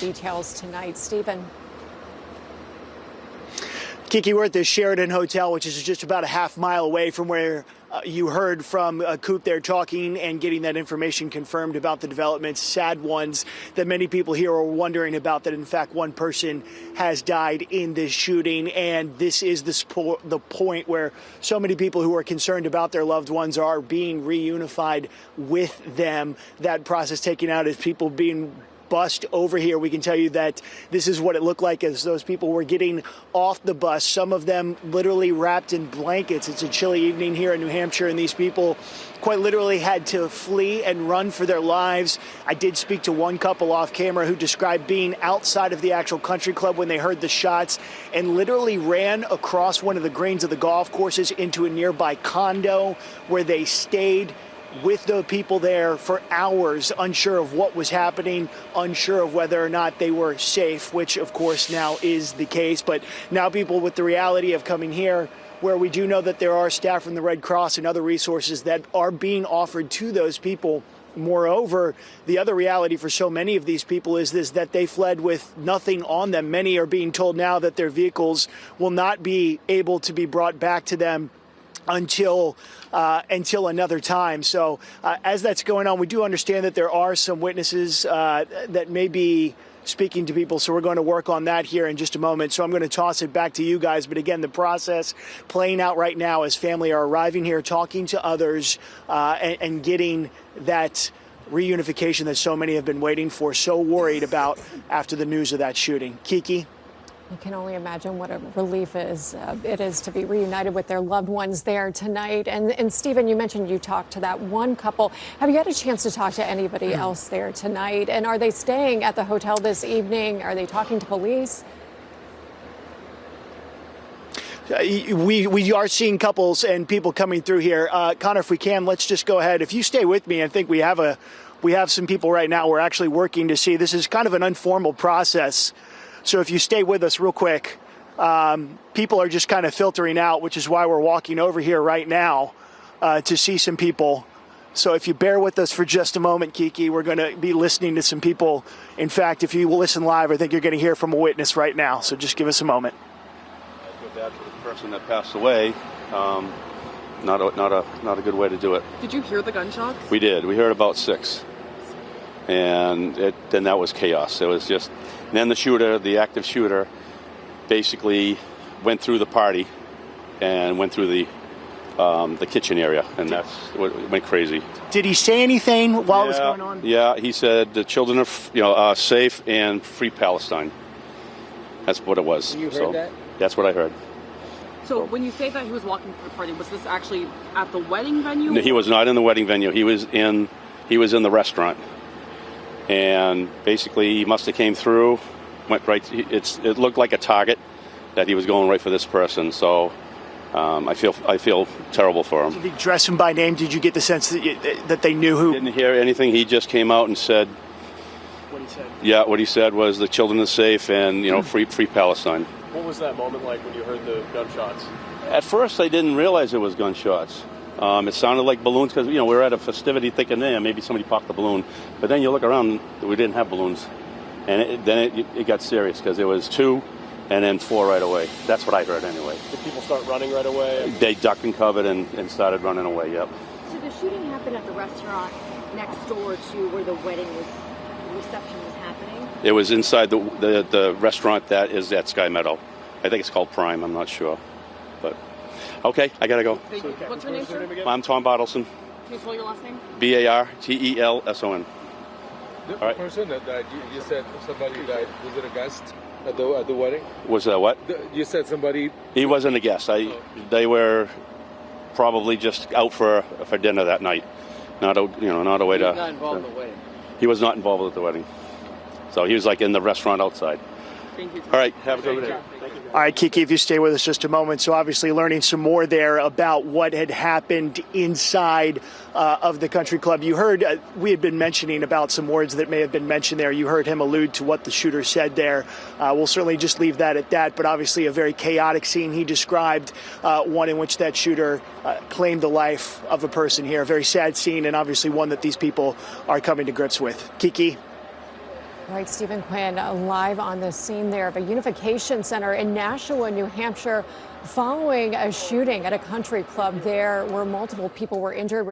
Details tonight. Stephen. Kiki, we're at the Sheraton Hotel, which is just about a half-mile away from where you heard from Coop there talking and getting that information confirmed about the developments, sad ones that many people here are wondering about, that in fact one person has died in this shooting. And this is the point where so many people who are concerned about their loved ones are being reunified with them. That process taking out is people being bussed over here. We can tell you that this is what it looked like as those people were getting off the bus, some of them literally wrapped in blankets. It's a chilly evening here in New Hampshire, and these people quite literally had to flee and run for their lives. I did speak to one couple off camera who described being outside of the actual country club when they heard the shots and literally ran across one of the greens of the golf courses into a nearby condo where they stayed with the people there for hours, unsure of what was happening, unsure of whether or not they were safe, which of course now is the case. But now people with the reality of coming here, where we do know that there are staff from the Red Cross and other resources that are being offered to those people. Moreover, the other reality for so many of these people is this, that they fled with nothing on them. Many are being told now that their vehicles will not be able to be brought back to them until another time. So as that's going on, we do understand that there are some witnesses that may be speaking to people. So we're going to work on that here in just a moment. So I'm going to toss it back to you guys. But again, the process playing out right now as family are arriving here, talking to others and getting that reunification that so many have been waiting for, so worried about after the news of that shooting. Kiki? You can only imagine what a relief it is to be reunited with their loved ones there tonight. And Stephen, you mentioned you talked to that one couple. Have you had a chance to talk to anybody else there tonight? And are they staying at the hotel this evening? Are they talking to police? We are seeing couples and people coming through here. Connor, if we can, let's just go ahead. If you stay with me, I think we have some people right now we're actually working to see. This is kind of an informal process. So if you stay with us real quick, people are just kind of filtering out, which is why we're walking over here right now to see some people. So if you bear with us for just a moment, Kiki, we're going to be listening to some people. In fact, if you will listen live, I think you're going to hear from a witness right now. So just give us a moment. I feel bad for the person that passed away. Not a good way to do it. Did you hear the gunshots? We did. We heard about 6. And then that was chaos. It was just... And then the active shooter, basically went through the party and went through the kitchen area, and that's what went crazy. Did he say anything while it was going on? Yeah, he said the children are safe and free Palestine. That's what it was. You heard that? That's what I heard. So when you say that he was walking through the party, was this actually at the wedding venue? No, he was not in the wedding venue. He was in the restaurant. And basically, he must have came through, went right. It looked like a target that he was going right for this person. So I feel terrible for him. Did he dress him by name? Did you get the sense that they knew who? Didn't hear anything. He just came out and said. What he said. Yeah, what he said was the children are safe and free Palestine. What was that moment like when you heard the gunshots? At first, I didn't realize it was gunshots. It sounded like balloons because, we were at a festivity thinking, maybe somebody popped a balloon. But then you look around, we didn't have balloons. And then it got serious because there was 2 and then 4 right away. That's what I heard anyway. Did people start running right away? They ducked and covered and started running away, yep. So the shooting happened at the restaurant next door to where the reception was happening? It was inside the restaurant that is at Sky Meadow. I think it's called Prime, I'm not sure. But... Okay, I gotta go. What's your name, sir? I'm Tom Bartleson. Can you spell your last name? Bartelson. The All right. person that died, you said somebody died. Was it a guest at the wedding? Was that what? You said somebody. He wasn't a guest. They were probably just out for dinner that night. Not a way to. He was not involved in the wedding. He was not involved with the wedding. So he was like in the restaurant outside. Thank you. All right, have a good day. All right, Kiki, if you stay with us just a moment. So obviously learning some more there about what had happened inside of the country club. You heard we had been mentioning about some words that may have been mentioned there. You heard him allude to what the shooter said there. We'll certainly just leave that at that. But obviously a very chaotic scene. He described one in which that shooter claimed the life of a person here. A very sad scene, and obviously one that these people are coming to grips with. Kiki? Right, Stephen Quinn live on the scene there of a unification center in Nashua, New Hampshire, following a shooting at a country club there where multiple people were injured.